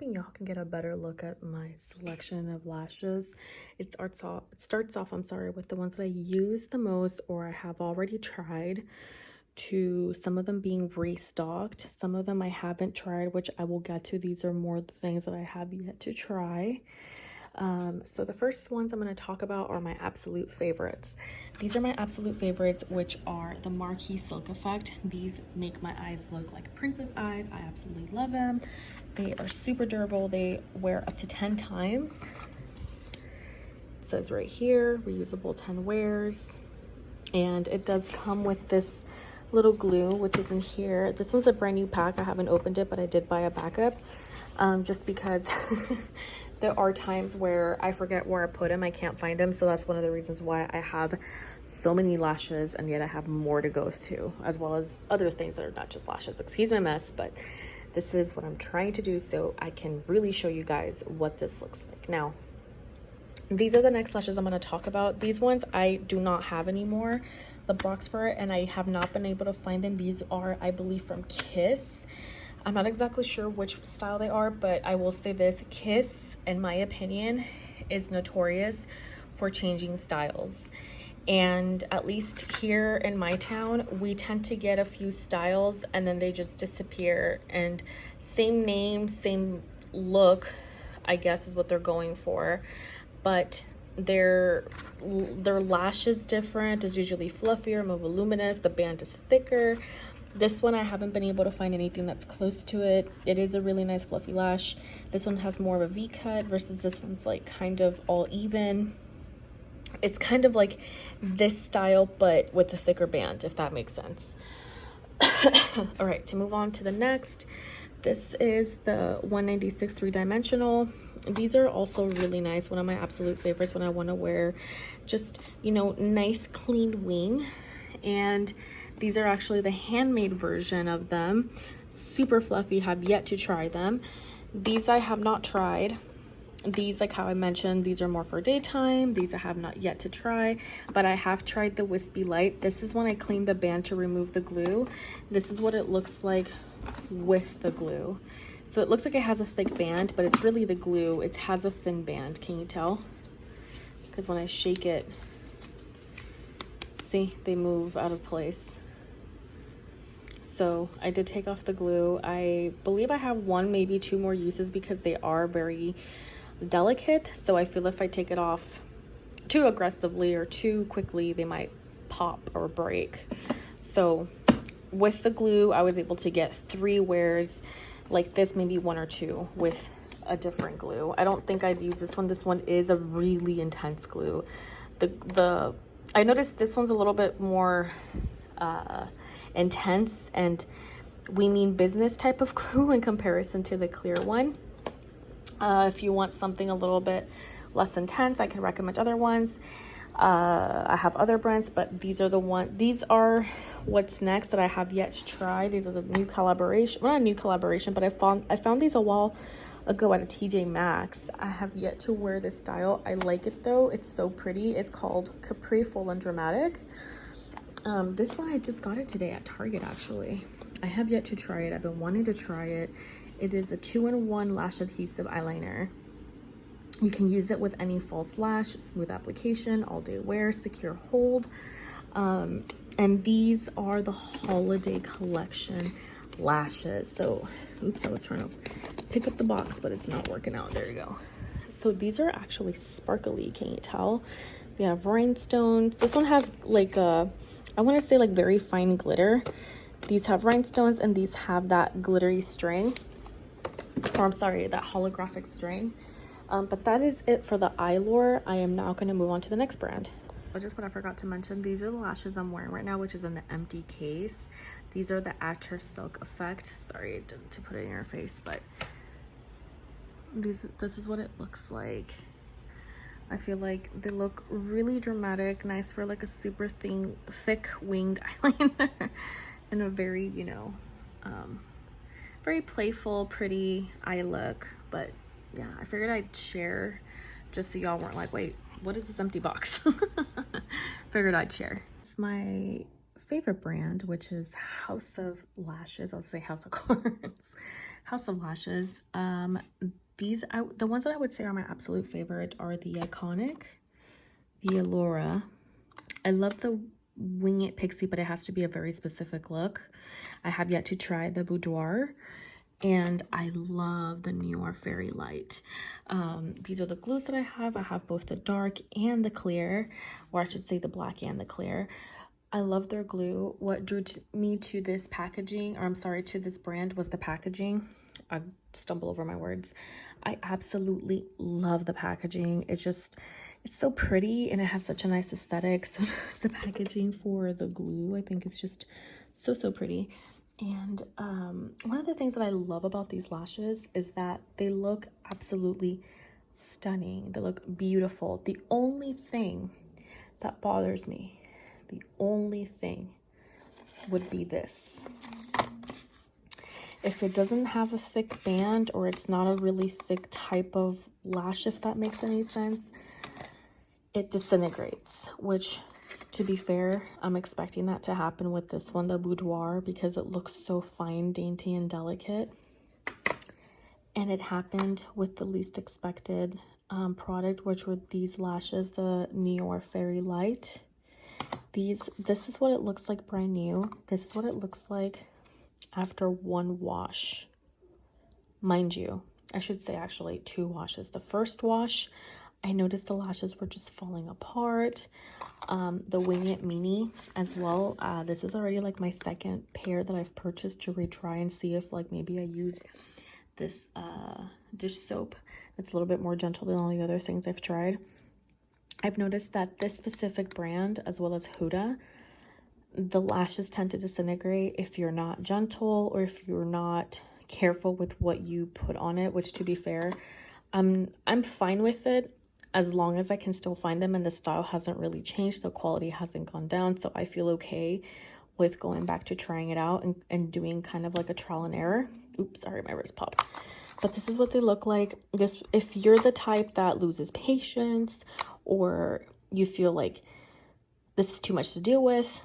Y'all can get a better look at my selection of lashes. It starts off, I'm sorry, with the ones that I use the most or I have already tried, to some of them being restocked. Some of them I haven't tried, which I will get to. These are more the things that I have yet to try. So the first ones I'm going to talk about are my absolute favorites. These are my absolute favorites, which are the Marquee Silk Effect. These make my eyes look like princess eyes. I absolutely love them. They are super durable. They wear up to 10 times. It says right here, reusable 10 wears. And it does come with this little glue, which is in here. This one's a brand new pack. I haven't opened it, but I did buy a backup just because there are times where I forget where I put them. I can't find them. So that's one of the reasons why I have so many lashes, and yet I have more to go to, as well as other things that are not just lashes. Excuse my mess, but this is what I'm trying to do so I can really show you guys what this looks like. Now, these are the next lashes I'm going to talk about. These ones I do not have anymore, the box for it, and I have not been able to find them. These are, I believe, from Kiss. I'm not exactly sure which style they are, but I will say this: Kiss, in my opinion, is notorious for changing styles. And at least here in my town, we tend to get a few styles and then they just disappear. And same name, same look, I guess, is what they're going for. But their lash is different. It's usually fluffier, more voluminous. The band is thicker. This one, I haven't been able to find anything that's close to it. It is a really nice fluffy lash. This one has more of a V cut versus this one's like kind of all even. It's kind of like this style, but with a thicker band, if that makes sense. All right, to move on to the next. This is the 196 3-dimensional. These are also really nice. One of my absolute favorites when I want to wear just, you know, nice clean wing. And these are actually the handmade version of them. Super fluffy. Have yet to try them. These I have not tried. These, like how I mentioned, these are more for daytime. These I have not yet to try, but I have tried the Wispy Light. This is when I cleaned the band to remove the glue. This is what it looks like with the glue. So it looks like it has a thick band, but it's really the glue. It has a thin band. Can you tell? Because when I shake it, see, they move out of place. So I did take off the glue. I believe I have one, maybe two more uses because they are very delicate. So I feel if I take it off too aggressively or too quickly, they might pop or break. So with the glue, I was able to get 3 wears like this, maybe 1 or 2 with a different glue. I don't think I'd use this one. This one is a really intense glue. I noticed this one's a little bit more intense, and we mean business type of glue in comparison to the clear one. If you want something a little bit less intense, I can recommend other ones. I have other brands, but these are what's next that I have yet to try. These are the new collaboration. Well, not a new collaboration, but I found these a while ago at a TJ Maxx. I have yet to wear this style. I like it though. It's so pretty. It's called Capri Full and Dramatic. This one, I just got it today at Target actually. I have yet to try it. I've been wanting to try it. It is a 2-in-1 lash adhesive eyeliner. You can use it with any false lash, smooth application, all day wear, secure hold. And these are the holiday collection lashes. So, oops, I was trying to pick up the box, but it's not working out. There you go. So these are actually sparkly. Can you tell? They have rhinestones. This one has like I want to say like very fine glitter. These have rhinestones and these have that glittery string. Or I'm sorry, that holographic string. But that is it for the Eyelure. I am now going to move on to the next brand. But just what I forgot to mention, these are the lashes I'm wearing right now, which is in the empty case. These are the Actor Silk Effect. Sorry to put it in your face, but this is what it looks like. I feel like they look really dramatic, nice for like a super thick winged eyeliner, and a very, you know, very playful, pretty eye look. But yeah, I figured I'd share just so y'all weren't like, wait, what is this empty box? Figured I'd share. It's my favorite brand, which is House of Lashes. I'll say House of Cards. House of Lashes. The ones that I would say are my absolute favorite are the Iconic, the Allura. I love the Wing It Pixie, but it has to be a very specific look. I have yet to try the Boudoir, and I love the Noir Fairy Light. These are the glues that I have. I have both the dark and the clear, or I should say the black and the clear. I love their glue. What drew me to this packaging, or I'm sorry, to this brand, was the packaging. I stumble over my words. I absolutely love the packaging. It's so pretty, and it has such a nice aesthetic. So does the packaging for the glue. I think it's just so pretty. And one of the things that I love about these lashes is that they look absolutely stunning. They look beautiful. The only thing that bothers me, the only thing would be this. If it doesn't have a thick band, or it's not a really thick type of lash, if that makes any sense, it disintegrates, which, to be fair, I'm expecting that to happen with this one, the Boudoir, because it looks so fine, dainty, and delicate. And it happened with the least expected product, which were these lashes, the Noir Fairy Light. This is what it looks like brand new. This is what it looks like after one wash. Mind you, I should say actually 2 washes. The first wash, I noticed the lashes were just falling apart. The Wing It Mini as well. This is already like my second pair that I've purchased to retry and see if like maybe I use this dish soap that's a little bit more gentle than all the other things I've tried. I've noticed that this specific brand, as well as Huda, the lashes tend to disintegrate if you're not gentle, or if you're not careful with what you put on it, which, to be fair, I'm fine with it as long as I can still find them and the style hasn't really changed, the quality hasn't gone down. So I feel okay with going back to trying it out and doing kind of like a trial and error. Oops, sorry, my wrist popped. But this is what they look like. This, if you're the type that loses patience, or you feel like this is too much to deal with,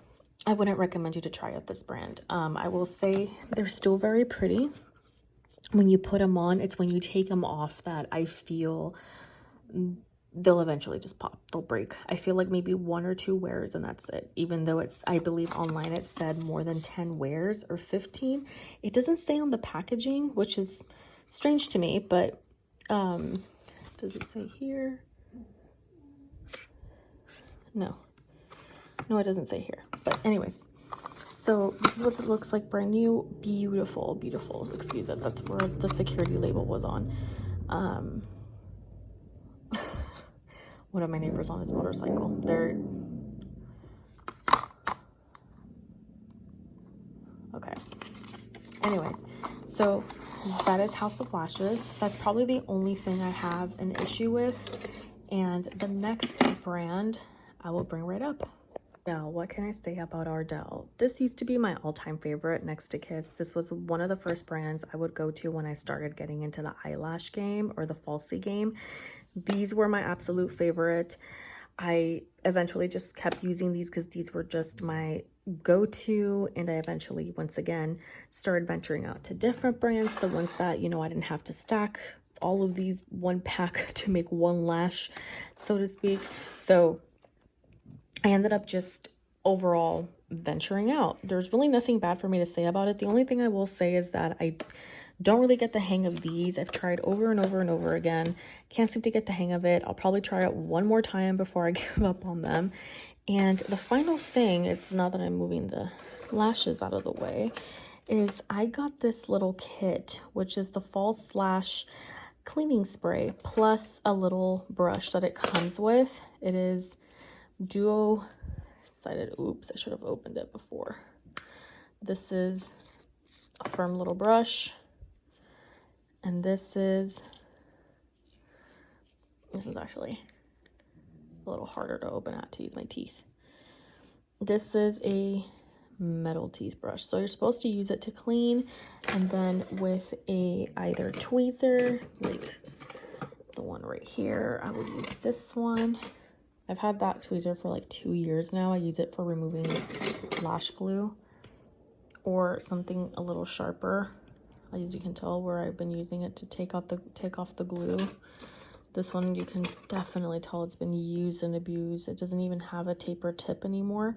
I wouldn't recommend you to try out this brand. I will say they're still very pretty. When you put them on, it's when you take them off that I feel they'll eventually just pop. They'll break. I feel like maybe 1 or 2 wears and that's it. Even though it's, I believe online it said more than 10 wears or 15. It doesn't say on the packaging, which is strange to me, but does it say here? No, it doesn't say here. But anyways, so this is what it looks like brand new. Beautiful, beautiful. Excuse it, that's where the security label was on. One of my neighbors on his motorcycle. They're okay. Anyways, so that is House of Lashes. That's probably the only thing I have an issue with. And the next brand I will bring right up. Now, what can I say about Ardell? This used to be my all-time favorite next to Kiss. This was one of the first brands I would go to when I started getting into the eyelash game, or the falsie game. These were my absolute favorite. I eventually just kept using these because these were just my go-to, and I eventually, once again, started venturing out to different brands, the ones that, you know, I didn't have to stack all of these one pack to make one lash, so to speak. So I ended up just overall venturing out. There's really nothing bad for me to say about it. The only thing I will say is that I don't really get the hang of these. I've tried over and over and over again. Can't seem to get the hang of it. I'll probably try it one more time before I give up on them. And the final thing is, now that I'm moving the lashes out of the way, is I got this little kit, which is the false lash cleaning spray plus a little brush that it comes with. It is duo-sided. Oops, I should have opened it before. This is a firm little brush, and this is actually a little harder to open. I have to use my teeth. This is a metal teeth brush, so you're supposed to use it to clean, and then with a either tweezer, like the one right here, I would use this one. I've had that tweezer for like 2 years now. I use it for removing lash glue, or something a little sharper. as you can tell, where I've been using it to take off the glue. This one, you can definitely tell it's been used and abused. It doesn't even have a taper tip anymore.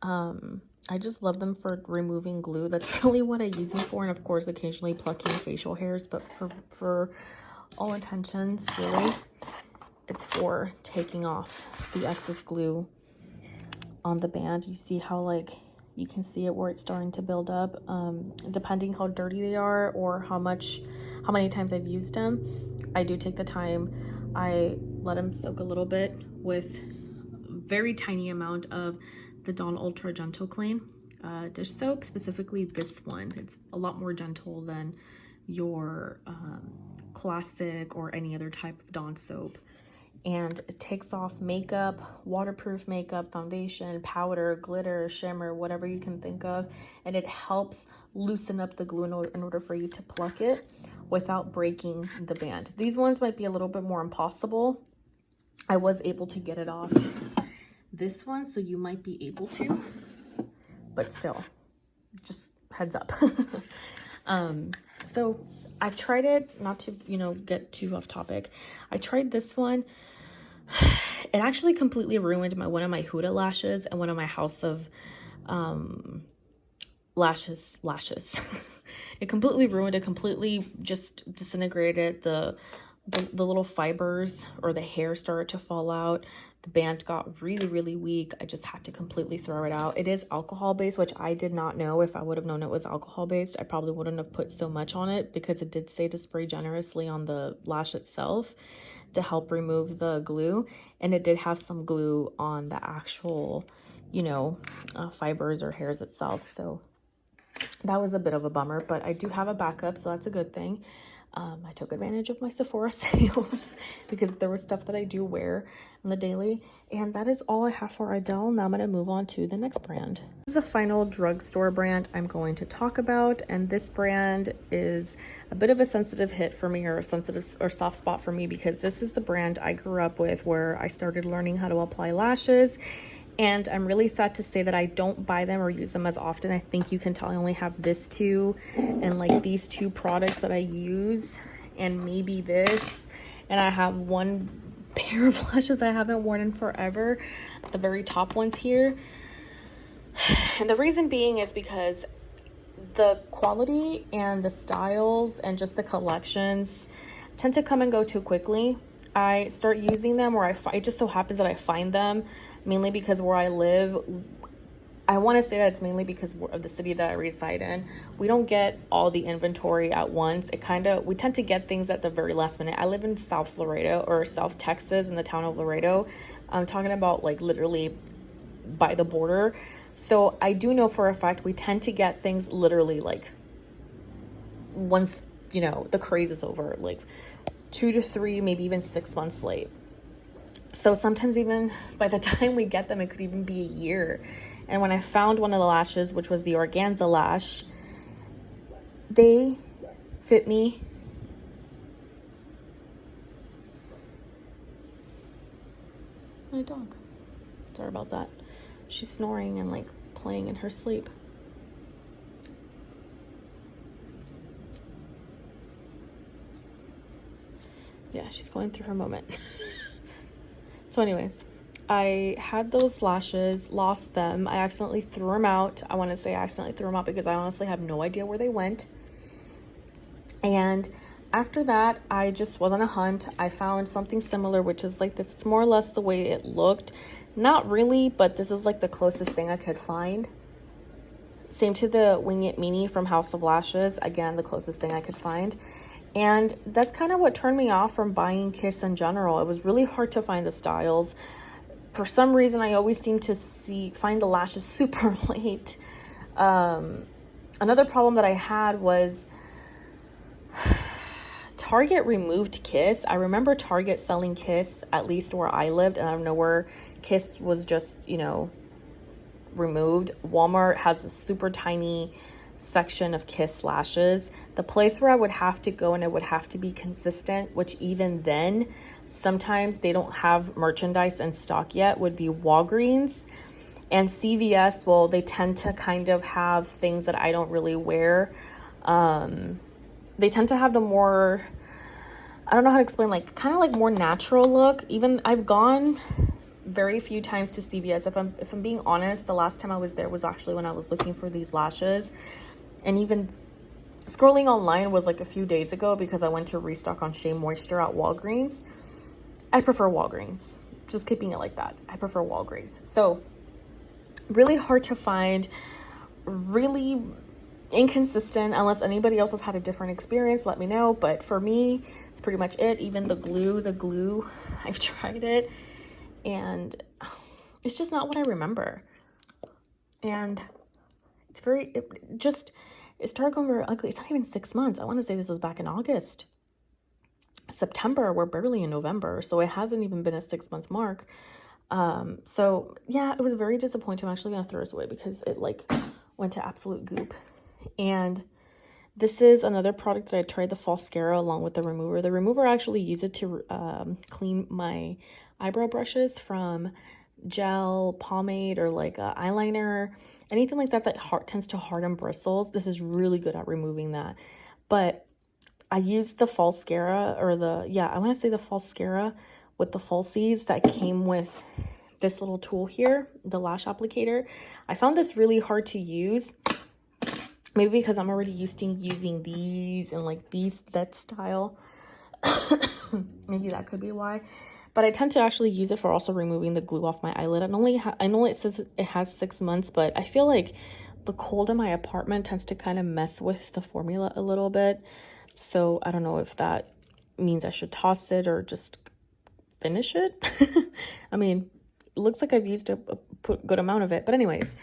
I just love them for removing glue. That's really what I use them for. And of course, occasionally plucking facial hairs. But for all intentions, really, it's for taking off the excess glue on the band. You see how, like, you can see it where it's starting to build up. Depending how dirty they are or how many times I've used them, I do take the time. I let them soak a little bit with a very tiny amount of the Dawn Ultra Gentle Clean dish soap, specifically this one. It's a lot more gentle than your classic or any other type of Dawn soap. And it takes off makeup, waterproof makeup, foundation, powder, glitter, shimmer, whatever you can think of. And it helps loosen up the glue in order for you to pluck it without breaking the band. These ones might be a little bit more impossible. I was able to get it off this one, so you might be able to, but still, just heads up. So I've tried it, not to, get too off topic. I tried this one. It actually completely ruined one of my Huda lashes and one of my House of lashes. It completely ruined it, completely just disintegrated. The little fibers or the hair started to fall out. The band got really, really weak. I just had to completely throw it out. It is alcohol based, which I did not know. If I would have known it was alcohol based, I probably wouldn't have put so much on it, because it did say to spray generously on the lash itself to help remove the glue. And it did have some glue on the actual, fibers or hairs itself. So that was a bit of a bummer, but I do have a backup, so that's a good thing. I took advantage of my Sephora sales because there was stuff that I do wear on the daily. And that is all I have for Idel. Now I'm going to move on to the next brand. This is the final drugstore brand I'm going to talk about. And this brand is a bit of a sensitive hit for me, or a sensitive or soft spot for me, because this is the brand I grew up with, where I started learning how to apply lashes. And I'm really sad to say that I don't buy them or use them as often. I think you can tell I only have this two and like these two products that I use, and maybe this. And I have one pair of lashes I haven't worn in forever, the very top ones here. And the reason being is because the quality and the styles and just the collections tend to come and go too quickly. I start using them, or it just so happens that I find them mainly because where I live, I want to say that it's mainly because of the city that I reside in. We don't get all the inventory at once. We tend to get things at the very last minute. I live in South Laredo, or South Texas, in the town of Laredo. I'm talking about like literally by the border. So I do know for a fact we tend to get things literally like once, the craze is over, like 2 to 3, maybe even 6 months late. So sometimes even by the time we get them, it could even be a year. And when I found one of the lashes, which was the organza lash, they fit me. My dog. Sorry about that. She's snoring and like playing in her sleep. Yeah, she's going through her moment. So anyways, I had those lashes, lost them. I accidentally threw them out. I want to say I accidentally threw them out because I honestly have no idea where they went. And after that, I just was on a hunt. I found something similar, which is like this. It's more or less the way it looked. Not really, but this is like the closest thing I could find. Same to the Wing It Meanie from House of Lashes. Again, the closest thing I could find. And that's kind of what turned me off from buying Kiss in general. It was really hard to find the styles. For some reason, I always seem to find the lashes super late. Another problem that I had was Target removed Kiss. I remember Target selling Kiss, at least where I lived, and I don't know where Kiss was just, removed. Walmart has a super tiny section of Kiss lashes. The place where I would have to go and it would have to be consistent, which even then sometimes they don't have merchandise in stock yet, would be Walgreens. And CVS, well, they tend to kind of have things that I don't really wear. they tend to have the more, I don't know how to explain, like kind of like more natural look. Even I've gone very few times to CVS. If I'm being honest, the last time I was there was actually when I was looking for these lashes, and even scrolling online was like a few days ago because I went to restock on Shea Moisture at Walgreens. I prefer Walgreens, just keeping it like that. I prefer Walgreens. So really hard to find, really inconsistent. Unless anybody else has had a different experience, let me know. But for me, it's pretty much it. Even the glue, I've tried it and it's just not what I remember. And it's it started going very ugly. It's not even 6 months. I want to say this was back in August. September, we're barely in November, so it hasn't even been a 6-month mark. So yeah, it was very disappointing. I'm actually gonna throw this away because it like went to absolute goop. And this is another product that I tried, the Falscara, along with the remover. The remover, I actually use it to clean my eyebrow brushes from gel, pomade, or like eyeliner, anything like that that tends to harden bristles. This is really good at removing that. But I used the Falscara, or I want to say the Falscara with the falsies that came with this little tool here, the lash applicator. I found this really hard to use. Maybe because I'm already used to using these and like that style. Maybe that could be why. But I tend to actually use it for also removing the glue off my eyelid. I know it says it has 6 months, but I feel like the cold in my apartment tends to kind of mess with the formula a little bit. So I don't know if that means I should toss it or just finish it. I mean, it looks like I've used a good amount of it. But anyways,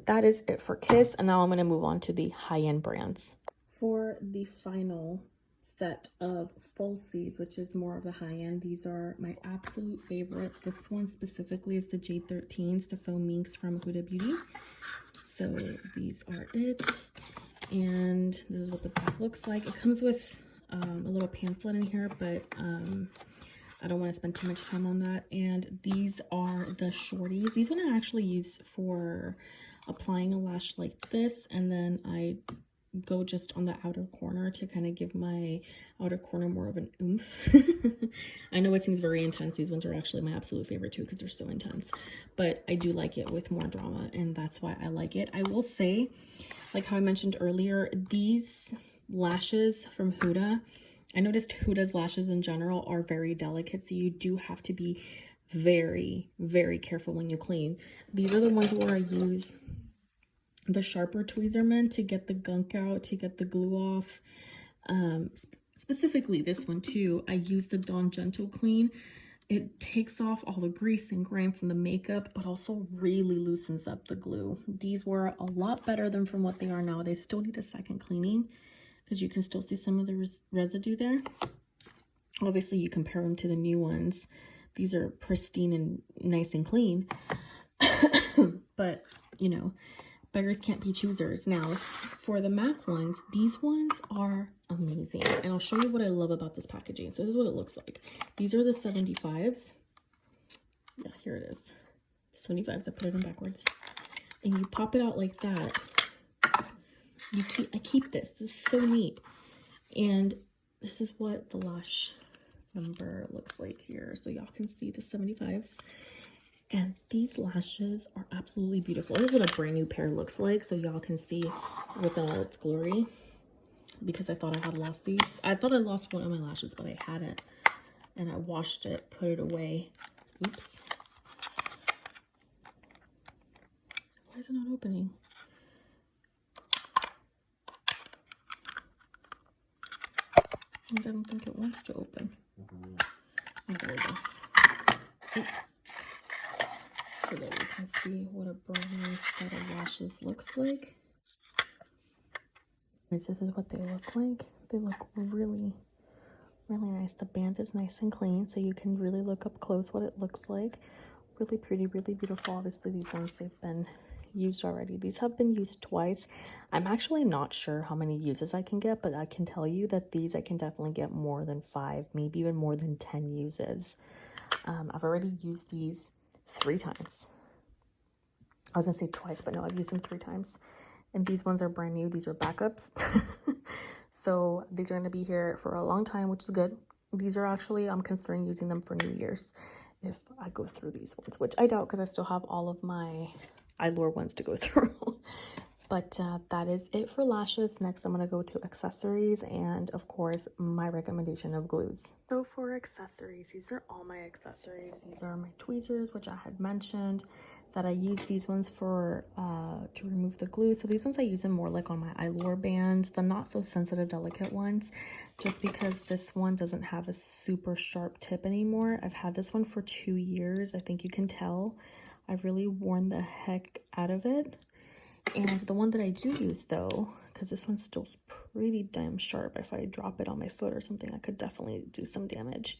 that is it for Kiss. And now I'm going to move on to the high-end brands. For the final set of falsies, which is more of the high-end, these are my absolute favorite. This one specifically is the J13s, the foam minks from Huda Beauty. So these are it. And this is what the back looks like. It comes with a little pamphlet in here, but I don't want to spend too much time on that. And these are the shorties. These one I actually use for applying a lash like this, and then I go just on the outer corner to kind of give my outer corner more of an oomph. I know it seems very intense. These ones are actually my absolute favorite too because they're so intense, but I do like it with more drama, and that's why I like it. I will say, like how I mentioned earlier, these lashes from Huda, I noticed Huda's lashes in general are very delicate, so you do have to be very, very careful when you clean. These are the ones where I use the sharper tweezerman to get the gunk out, to get the glue off. Specifically this one too, I use the Dawn Gentle Clean. It takes off all the grease and grime from the makeup, but also really loosens up the glue. These were a lot better than from what they are now. They still need a second cleaning because you can still see some of the residue there. Obviously, you compare them to the new ones. These are pristine and nice and clean. But, you know, beggars can't be choosers. Now, for the MAC ones, these ones are amazing. And I'll show you what I love about this packaging. So this is what it looks like. These are the 75s. Yeah, here it is. 75s. I put it in backwards. And you pop it out like that. I keep this. This is so neat. And this is what the lash number looks like here. So y'all can see the 75s. And these lashes are absolutely beautiful. This is what a brand new pair looks like, so y'all can see within all its glory. Because I thought I had lost these. I thought I lost one of my lashes, but I hadn't. And I washed it, put it away. Oops. Why is it not opening? I don't think it wants to open. Oh, there we go. Oops. So that you can see what a brand new set of lashes looks like. This is what they look like. They look really, really nice. The band is nice and clean, so you can really look up close what it looks like. Really pretty, really beautiful. Obviously, these ones, they've been used already. These have been used twice. I'm actually not sure how many uses I can get, but I can tell you that these I can definitely get more than 5, maybe even more than 10 uses. I've already used these 3 times. I was gonna say twice, but no, I've used them 3 times. And these ones are brand new. These are backups. So these are going to be here for a long time, which is good. These are actually, I'm considering using them for New Year's if I go through these ones, which I doubt because I still have all of my Eyelure ones to go through. But that is it for lashes. Next, I'm going to go to accessories and, of course, my recommendation of glues. So for accessories, these are all my accessories. These are my tweezers, which I had mentioned that I use these ones for to remove the glue. So these ones I use them more like on my Eyelure bands, the not so sensitive, delicate ones, just because this one doesn't have a super sharp tip anymore. I've had this one for 2 years. I think you can tell. I've really worn the heck out of it. And the one that I do use though, because this one's still pretty damn sharp. If I drop it on my foot or something, I could definitely do some damage.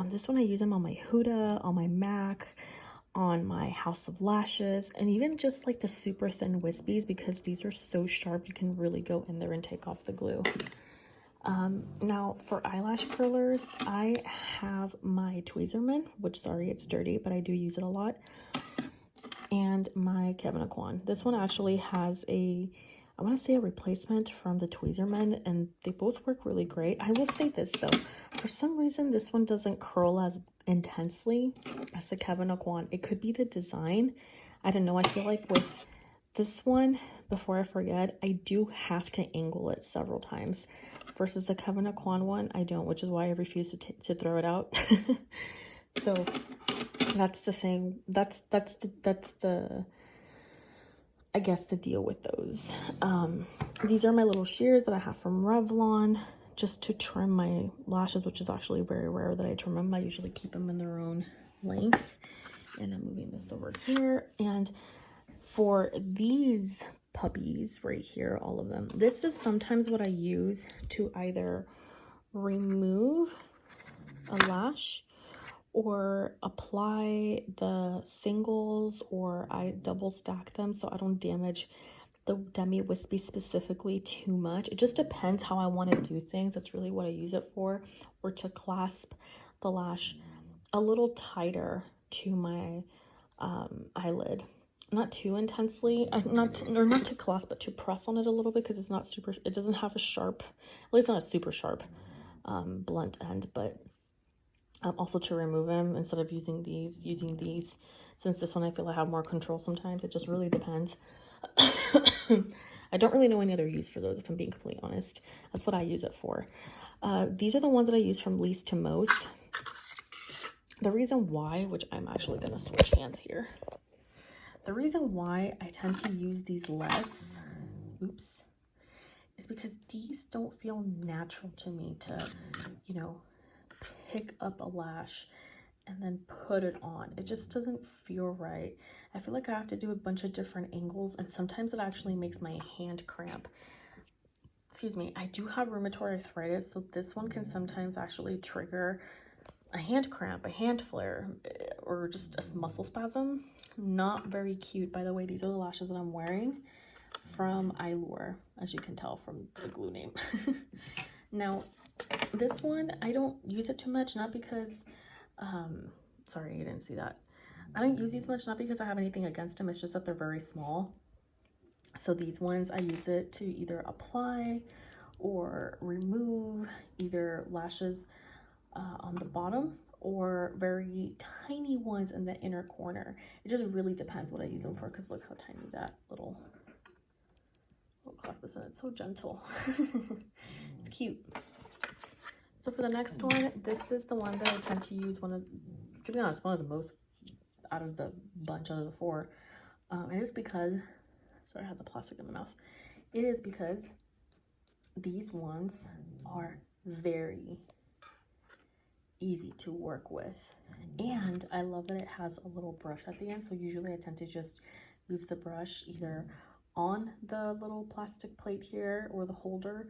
This one I use them on my Huda, on my MAC, on my House of Lashes, and even just like the super thin wispies, because these are so sharp you can really go in there and take off the glue. Now for eyelash curlers, I have my Tweezerman, which, sorry, it's dirty, but I do use it a lot. And my Kevin Aquan. This one actually has a, I want to say, a replacement from the Tweezerman, and they both work really great. I will say this though, for some reason this one doesn't curl as intensely as the Kevin Aquan. It could be the design. I don't know. I feel like with this one, before I forget, I do have to angle it several times versus the Kevin Aquan one. I don't, which is why I refuse to throw it out. So that's the thing. That's the I guess the deal with those. These are my little shears that I have from Revlon just to trim my lashes, which is actually very rare that I trim them. I usually keep them in their own length. And I'm moving this over here. And for these puppies right here, all of them, this is sometimes what I use to either remove a lash or apply the singles, or I double stack them so I don't damage the demi wispy specifically too much. It just depends how I want to do things. That's really what I use it for, or to clasp the lash a little tighter to my eyelid, not too intensely, not to clasp, but to press on it a little bit, because it's not super, it doesn't have a sharp, at least not a super sharp blunt end. But also to remove them, instead of using these, since this one I feel I have more control sometimes. It just really depends. I don't really know any other use for those, if I'm being completely honest. That's what I use it for. These are the ones that I use from least to most. The reason why, which I'm actually going to switch hands here. The reason why I tend to use these less, oops, is because these don't feel natural to me to, you know, pick up a lash and then put it on. It just doesn't feel right. I feel like I have to do a bunch of different angles, and sometimes it actually makes my hand cramp. Excuse me. I do have rheumatoid arthritis, so this one can sometimes actually trigger a hand cramp, a hand flare, or just a muscle spasm. Not very cute. By the way, these are the lashes that I'm wearing from Eyelure, as you can tell from the glue name. Now, this one, I don't use it too much, not because, sorry, you didn't see that. I don't use these much, not because I have anything against them. It's just that they're very small. So these ones, I use it to either apply or remove either lashes on the bottom, or very tiny ones in the inner corner. It just really depends what I use them for, because look how tiny that little clasp is, and it's so gentle. It's cute. So for the next one, this is the one that I tend to use, to be honest, one of the most out of the bunch, out of the four. And it's because, sorry, I had the plastic in my mouth. It is because these ones are very easy to work with, and I love that it has a little brush at the end. So usually I tend to just use the brush either on the little plastic plate here or the holder,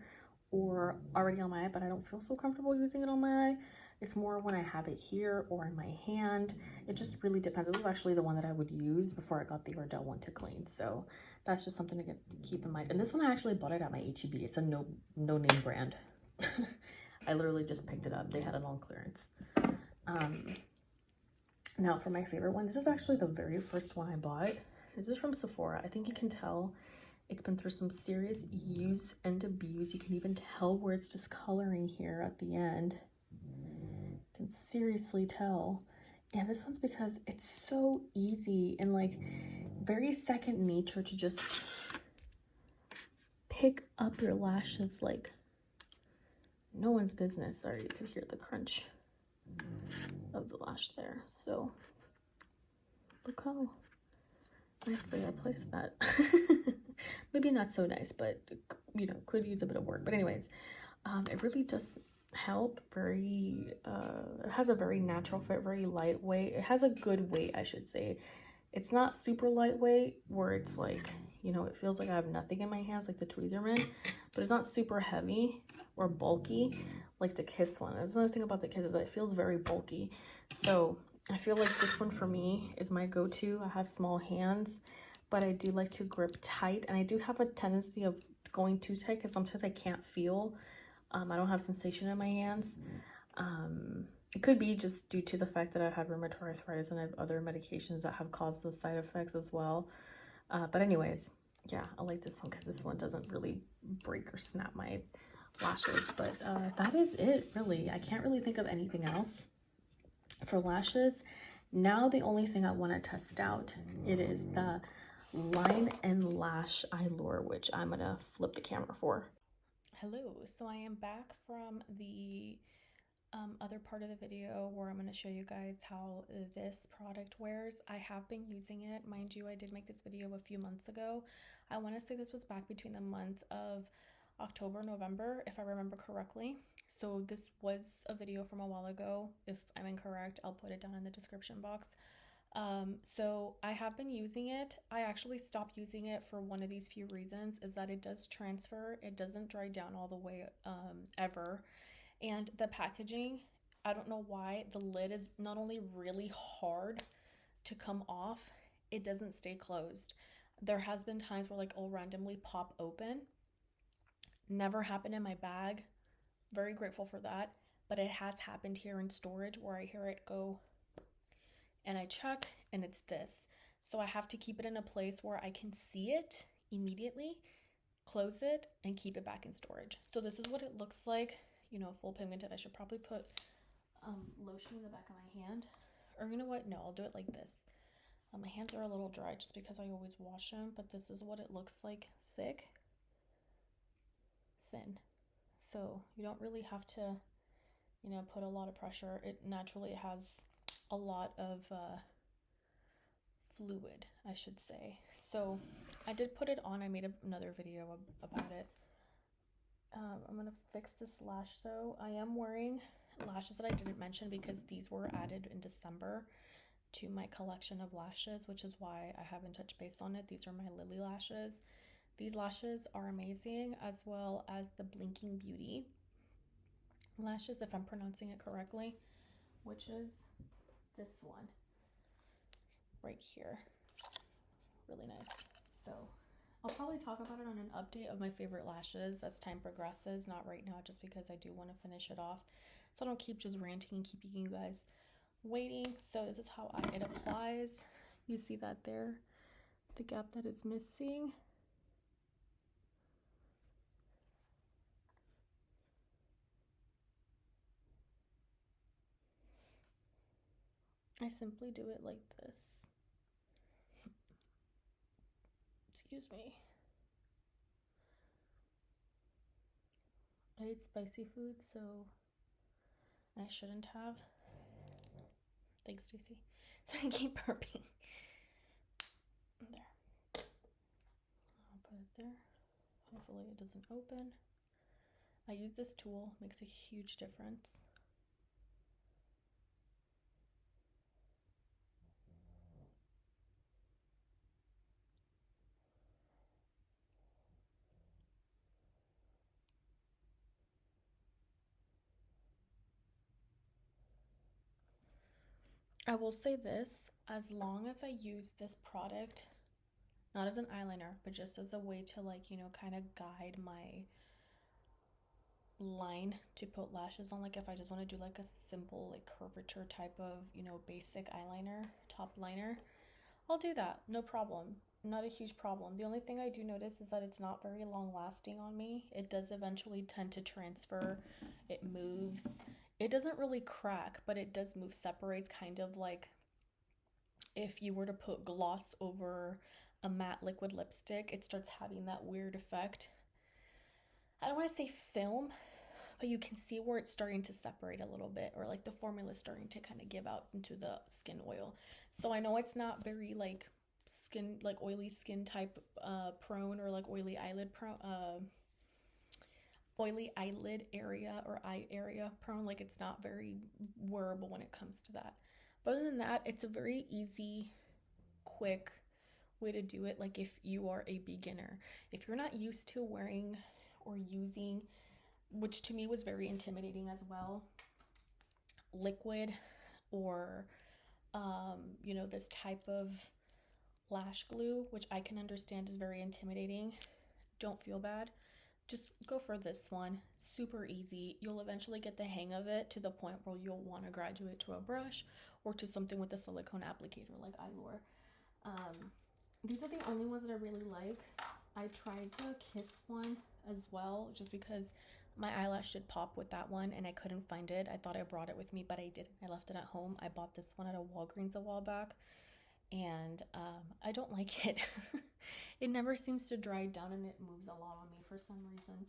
or already on my eye, but I don't feel so comfortable using it on my eye. It's more when I have it here or in my hand. It just really depends. It was actually the one that I would use before I got the Ardell one to clean, so that's just something to keep in mind. And this one, I actually bought it at my H-E-B. It's a no name brand. I literally just picked it up. They had it on clearance. Now for my favorite one, this is actually the very first one I bought. This is from Sephora. I think you can tell It's been through some serious use and abuse. You can even tell where it's discoloring here at the end. You can seriously tell. And this one's because it's so easy and like very second nature to just pick up your lashes like no one's business. Sorry, you could hear the crunch of the lash there. So look how nicely I placed that. Maybe not so nice, but you know, could use a bit of work. But anyways, it really does help. Very it has a very natural fit, very lightweight. It has a good weight, I should say. It's not super lightweight where it's like, you know, it feels like I have nothing in my hands like the Tweezerman, but it's not super heavy or bulky like the Kiss one. That's another thing about the Kiss is that it feels very bulky. So I feel like this one for me is my go-to. I have small hands, but I do like to grip tight, and I do have a tendency of going too tight because sometimes I can't feel. I don't have sensation in my hands. It could be just due to the fact that I've had rheumatoid arthritis and I have other medications that have caused those side effects as well. But anyways, yeah, I like this one because this one doesn't really break or snap my lashes. But that is it, really. I can't really think of anything else for lashes. Now the only thing I want to test out, it is the Line and Lash Eye Lure, which I'm going to flip the camera for. Hello, so I am back from the other part of the video where I'm going to show you guys how this product wears. I have been using it. Mind you, I did make this video a few months ago. I want to say this was back between the month of October, November, if I remember correctly. So this was a video from a while ago. If I'm incorrect, I'll put it down in the description box. So I have been using it. I actually stopped using it for one of these few reasons, is that it does transfer. It doesn't dry down all the way ever. And the packaging, I don't know why, the lid is not only really hard to come off, it doesn't stay closed. There has been times where like it'll randomly pop open. Never happened in my bag. Very grateful for that. But it has happened here in storage where I hear it go and I check and it's this. So I have to keep it in a place where I can see it immediately, close it, and keep it back in storage. So this is what it looks like, you know, full pigmented. I should probably put lotion in the back of my hand. Or you know what? No, I'll do it like this. My hands are a little dry just because I always wash them, but this is what it looks like, thick, thin. So you don't really have to, you know, put a lot of pressure. It naturally has a lot of fluid, I should say. So I did put it on. I made another video about it. I'm gonna fix this lash though. I am wearing lashes that I didn't mention because these were added in December to my collection of lashes, which is why I haven't touched base on it. These are my Lily lashes. These lashes are amazing, as well as the Blinking Beauty lashes, if I'm pronouncing it correctly, which is this one right here. Really nice. So I'll probably talk about it on an update of my favorite lashes as time progresses, not right now just because I do want to finish it off so I don't keep just ranting and keeping you guys waiting. So this is how it applies. You see that there, the gap that it's missing. I simply do it like this. Excuse me. I ate spicy food, so I shouldn't have. Thanks, Stacy. So I keep burping. There. I'll put it there. Hopefully it doesn't open. I use this tool, makes a huge difference. I will say this, as long as I use this product, not as an eyeliner, but just as a way to like, you know, kind of guide my line to put lashes on, like if I just want to do like a simple like curvature type of, you know, basic eyeliner, top liner, I'll do that, no problem. not a huge problem. The only thing I do notice is that it's not very long lasting on me. It does eventually tend to transfer. It moves. It doesn't really crack, but it does move, separates, kind of like if you were to put gloss over a matte liquid lipstick, it starts having that weird effect. I don't want to say film, but you can see where it's starting to separate a little bit, or like the formula is starting to kind of give out into the skin oil. So I know it's not very like skin, like oily skin type prone, or like oily eyelid oily eyelid area or eye area prone. Like it's not very wearable when it comes to that. But other than that, it's a very easy, quick way to do it. Like if you are a beginner, if you're not used to wearing or using, which to me was very intimidating as well, liquid or you know, this type of lash glue, which I can understand is very intimidating, don't feel bad. Just go for this one. Super easy. You'll eventually get the hang of it to the point where you'll want to graduate to a brush or to something with a silicone applicator like Eyelure. These are the only ones that I really like. I tried the Kiss one as well, just because my eyelash did pop with that one and I couldn't find it. I thought I brought it with me, but I didn't. I left it at home. I bought this one at a Walgreens a while back, and I don't like it. It never seems to dry down and it moves a lot on me for some reason.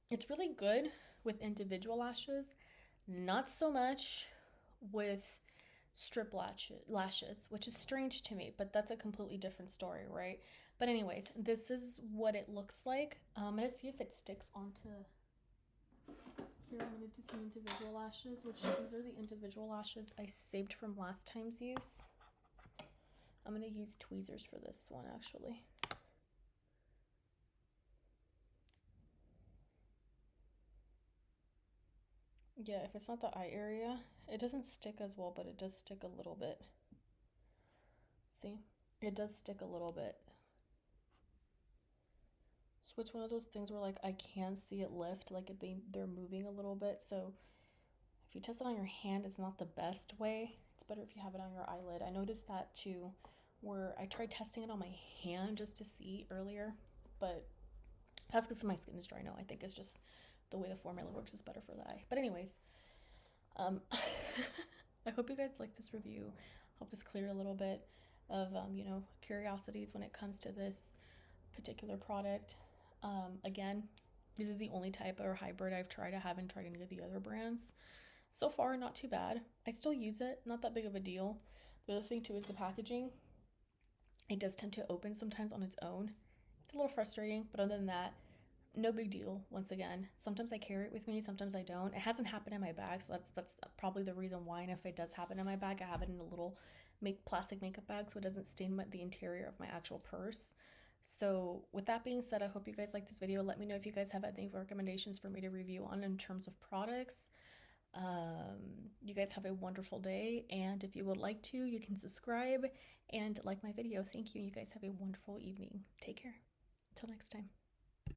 It's really good with individual lashes, not so much with strip lashes, which is strange to me, but that's a completely different story, right? But anyways, this is what it looks like. I'm gonna see if it sticks onto here. I'm gonna do some individual lashes, which these are the individual lashes I saved from last time's use. I'm gonna use tweezers for this one actually. Yeah, if it's not the eye area, it doesn't stick as well, but it does stick a little bit. See, it does stick a little bit. So it's one of those things where like I can see it lift, like they're moving a little bit. So if you test it on your hand, it's not the best way. It's better if you have it on your eyelid. I noticed that too, where I tried testing it on my hand just to see earlier, but that's because my skin is dry now. I think it's just the way the formula works is better for the eye. But anyways, I hope you guys like this review. Hope this cleared a little bit of you know, curiosities when it comes to this particular product. Again, this is the only type or hybrid I've tried. I haven't tried any of the other brands. So far, not too bad. I still use it, not that big of a deal. The other thing too is the packaging. It does tend to open sometimes on its own. It's a little frustrating, but other than that, no big deal. Once again, sometimes I carry it with me, sometimes I don't. It hasn't happened in my bag, so that's probably the reason why. And if it does happen in my bag, I have it in a little plastic makeup bag so it doesn't stain the interior of my actual purse. So with that being said, I hope you guys like this video. Let me know if you guys have any recommendations for me to review on in terms of products. You guys have a wonderful day, and if you would like to, you can subscribe and like my video. Thank you. You guys have a wonderful evening. Take care. Until next time.